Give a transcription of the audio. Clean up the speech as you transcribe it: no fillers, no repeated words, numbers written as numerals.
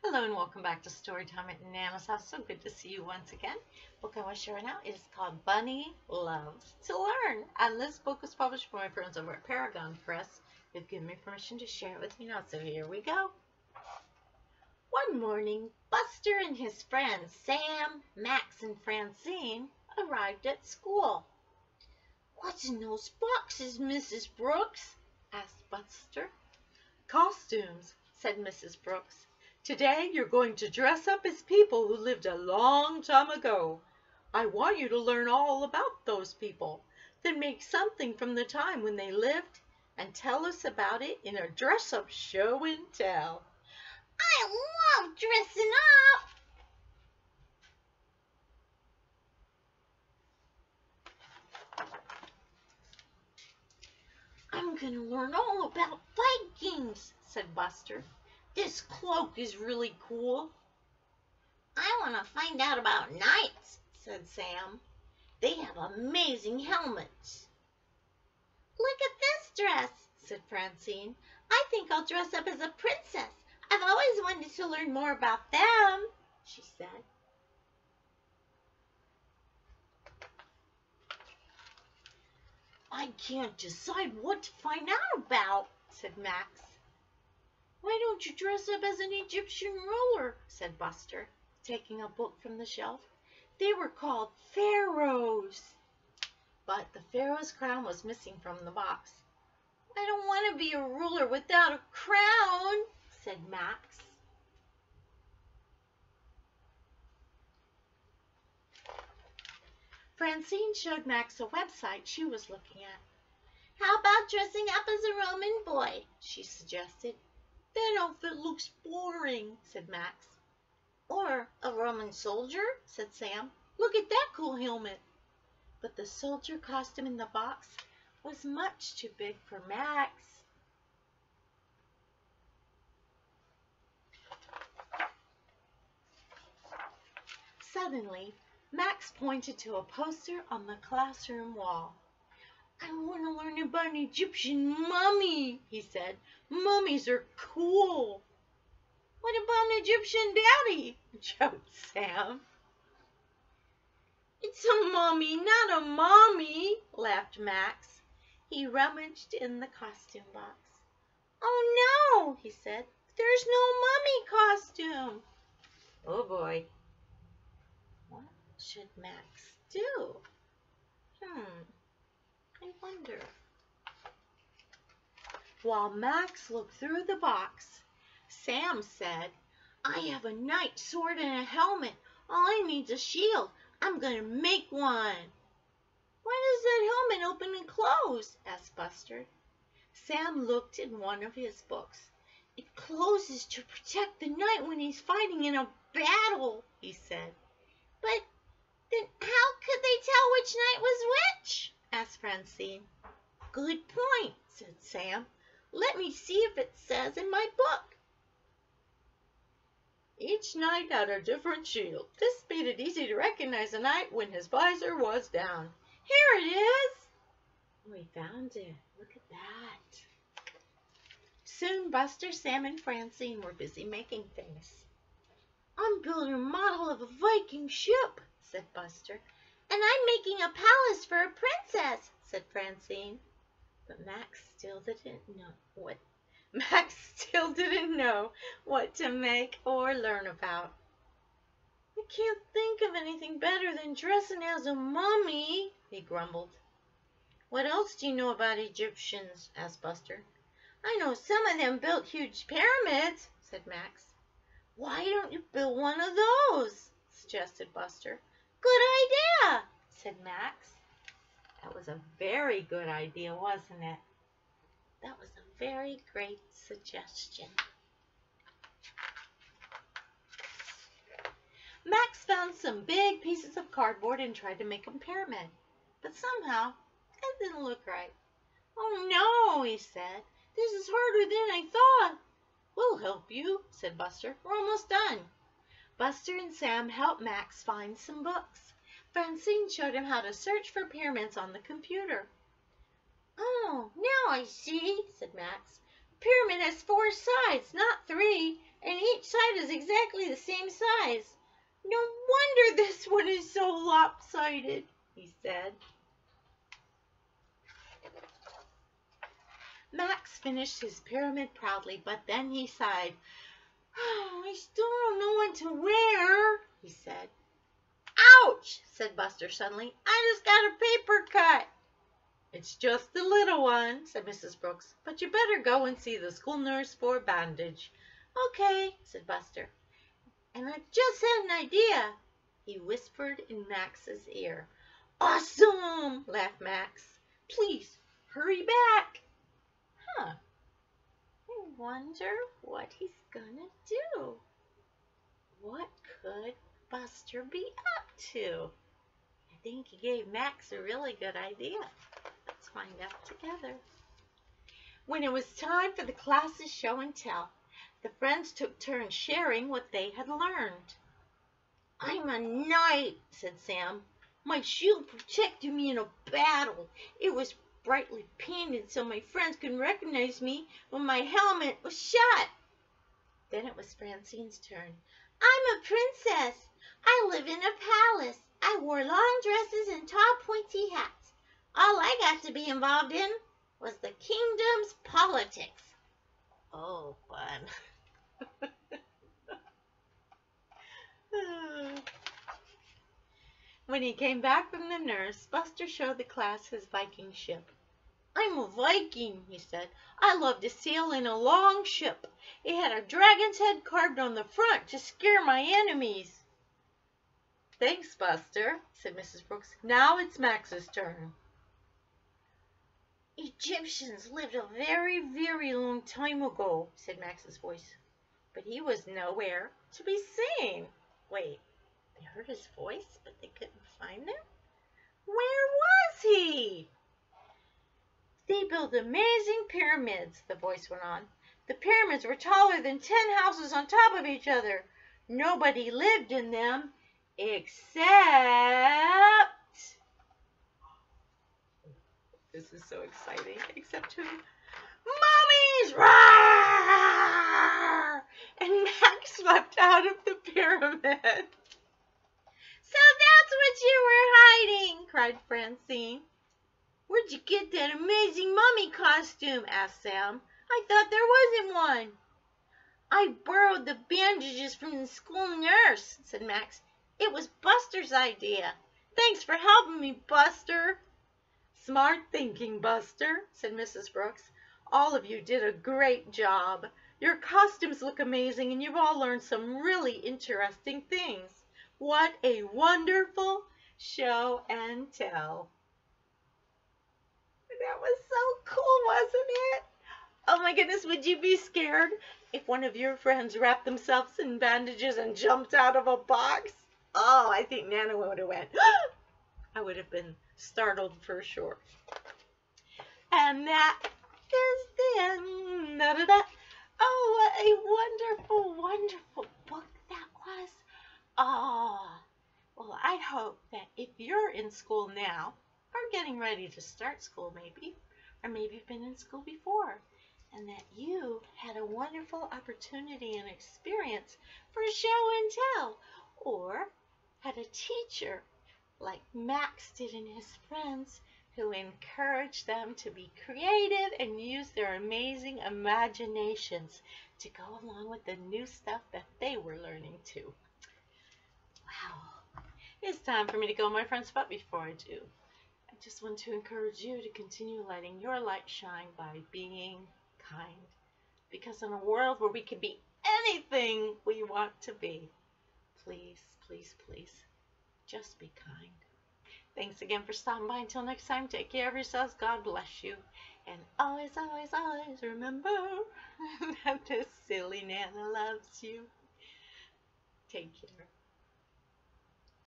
Hello and welcome back to Storytime at Nana's House. So good to see you once again. Book I want to share now is called Bunny Loves to Learn. And this book was published by my friends over at Parragon Press. They've given me permission to share it with you now, so here we go. One morning, Buster and his friends Sam, Max, and Francine arrived at school. "What's in those boxes, Mrs. Brooks?" asked Buster. "Costumes," said Mrs. Brooks. "Today you're going to dress up as people who lived a long time ago. I want you to learn all about those people, then make something from the time when they lived and tell us about it in a dress-up show and tell." "I love dressing up!" "I'm going to learn all about Vikings," said Buster. "This cloak is really cool." "I want to find out about knights," said Sam. "They have amazing helmets." "Look at this dress," said Francine. "I think I'll dress up as a princess. I've always wanted to learn more about them," she said. "I can't decide what to find out about," said Max. "Why don't you dress up as an Egyptian ruler?" said Buster, taking a book from the shelf. "They were called pharaohs." But the pharaoh's crown was missing from the box. "I don't want to be a ruler without a crown," said Max. Francine showed Max a website she was looking at. "How about dressing up as a Roman boy?" she suggested. "That outfit looks boring," said Max. "Or a Roman soldier," said Sam. "Look at that cool helmet." But the soldier costume in the box was much too big for Max. Suddenly, Max pointed to a poster on the classroom wall. "I want to learn about an Egyptian mummy," he said. "Mummies are cool." "What about an Egyptian daddy?" joked Sam. "It's a mummy, not a mommy," laughed Max. He rummaged in the costume box. "Oh no," he said. "There's no mummy costume." Oh boy. What should Max do? I wonder. While Max looked through the box, Sam said, "I have a knight's sword and a helmet. All I need's a shield. I'm going to make one." "Why does that helmet open and close?" asked Buster. Sam looked in one of his books. "It closes to protect the knight when he's fighting in a battle," he said. "But then how could they tell which knight was which?" asked Francine. "Good point," said Sam. "Let me see if it says in my book." Each knight had a different shield. This made it easy to recognize a knight when his visor was down. "Here it is." We found it. Look at that. Soon Buster, Sam, and Francine were busy making things. "I'm building a model of a Viking ship," said Buster. "And I'm making a palace for a princess," said Francine. But Max still didn't know what to make or learn about. "I can't think of anything better than dressing as a mummy," he grumbled. "What else do you know about Egyptians?" asked Buster. "I know some of them built huge pyramids," said Max. "Why don't you build one of those?" suggested Buster. "Good idea," said Max. That was a very good idea, wasn't it? That was a very great suggestion. Max found some big pieces of cardboard and tried to make a pyramid, but somehow it didn't look right. "Oh no," he said. "This is harder than I thought." "We'll help you," said Buster. "We're almost done." Buster and Sam helped Max find some books. Francine showed him how to search for pyramids on the computer. "Oh, now I see," said Max. "A pyramid has 4 sides, not 3, and each side is exactly the same size. No wonder this one is so lopsided, he said. Max finished his pyramid proudly, but then he sighed. Oh, I still don't know what to wear, he said. Ouch, said Buster suddenly. I just got a paper cut. It's just a little one, said Mrs. Brooks, but you better go and see the school nurse for a bandage. Okay, said Buster. And I've just had an idea, he whispered in Max's ear. Awesome, laughed Max. Please, hurry back. Huh. I wonder what he's gonna do. What could Buster be up to? I think he gave Max a really good idea. Let's find out together. When it was time for the class's show and tell, the friends took turns sharing what they had learned. I'm a knight, said Sam. My shield protected me in a battle. It was brightly painted so my friends could recognize me when my helmet was shut. Then it was Francine's turn. I'm a princess. I live in a palace. I wore long dresses and tall pointy hats. All I got to be involved in was the kingdom's politics. Oh, fun. When he came back from the nurse, Buster showed the class his Viking ship. I'm a Viking, he said. I love to sail in a long ship. It had a dragon's head carved on the front to scare my enemies. Thanks, Buster, said Mrs. Brooks. Now it's Max's turn. Egyptians lived a very, very long time ago, said Max's voice. But he was nowhere to be seen. Wait, they heard his voice, but they couldn't find him? Where was he? They built amazing pyramids, the voice went on. The pyramids were taller than 10 houses on top of each other. Nobody lived in them except... This is so exciting. Except who? Mummies! Roar! And Max swept out of the pyramid. So that's what you were hiding, cried Francine. Where'd you get that amazing mummy costume? Asked Sam. I thought there wasn't one. I borrowed the bandages from the school nurse, said Max. It was Buster's idea. Thanks for helping me, Buster. Smart thinking, Buster, said Mrs. Brooks. All of you did a great job. Your costumes look amazing, and you've all learned some really interesting things. What a wonderful show and tell. That was so cool, wasn't it? Oh my goodness, would you be scared if one of your friends wrapped themselves in bandages and jumped out of a box? Oh, I think Nana would have went. I would have been startled for sure. And that is the end. Da, da, da. Oh, what a wonderful, wonderful book that was. Oh, well, I hope that if you're in school now, or getting ready to start school maybe, or maybe you've been in school before, and that you had a wonderful opportunity and experience for show and tell, or had a teacher like Max did in his friends who encouraged them to be creative and use their amazing imaginations to go along with the new stuff that they were learning too. Wow. It's time for me to go, my friends, but before I do, I just want to encourage you to continue letting your light shine by being kind. Because in a world where we can be anything we want to be, please, please, please, just be kind. Thanks again for stopping by. Until next time, take care of yourselves. God bless you. And always, always, always remember that this silly Nana loves you. Take care.